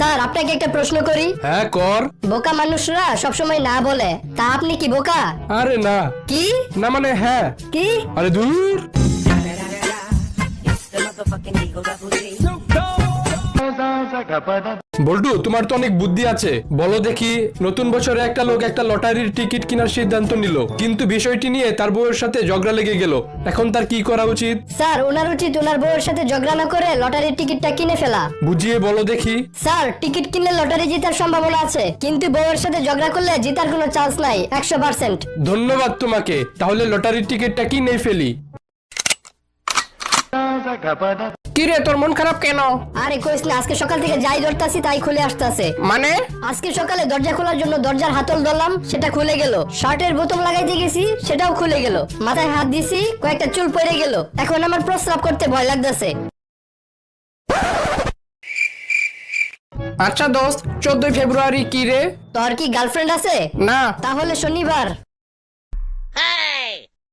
Sir আপনাকে একটা প্রশ্ন করি। হ্যাঁ কর। বোকা মানুষরা সবসময় না বলে, তা আপনি কি বোকা? আরে না কি না মানে হ্যাঁ। কি? আরে দূর। বল্টু তোমার তো অনেক বুদ্ধি আছে, বলো দেখি। নতুন বছরে একটা লোক একটা লটারির টিকিট কেনার সিদ্ধান্ত নিল, কিন্তু বিষয়টি নিয়ে তার বউয়ের সাথে ঝগড়া লেগে গেল। এখন তার কি করা উচিত? স্যার ওনার উচিত ওনার বউয়ের সাথে ঝগড়া না করে লটারির টিকিটটা কিনে ফেলা। বুঝিয়ে বলো দেখি। স্যার টিকিট কিনলে লটারি জেতার সম্ভাবনা আছে, কিন্তু বউয়ের সাথে ঝগড়া করলে জেতার কোনো চান্স নাই 100%। ধন্যবাদ তোমাকে, তাহলে লটারির টিকিটটা কিনে ফেলি। কিরে তোর মন খারাপ কেন? আরে কইস না, আজকে সকাল থেকে যাই ধরতাছি তাই খুলে আসতেছে। মানে? আজকে সকালে দরজা খোলার জন্য দরজার হাতল ধরলাম, সেটা খুলে গেল। শার্টের বোতাম লাগাইতে গেছি, সেটাও খুলে গেল। মাথায় হাত দিছি, কয়েকটা চুল পড়ে গেল। এখন আমার প্রস্রাব করতে ভয় লাগতেছে। আচ্ছা দোস্ত, 14 ফেব্রুয়ারি কি রে? তোর কি গার্লফ্রেন্ড আছে? না। তাহলে শনিবার।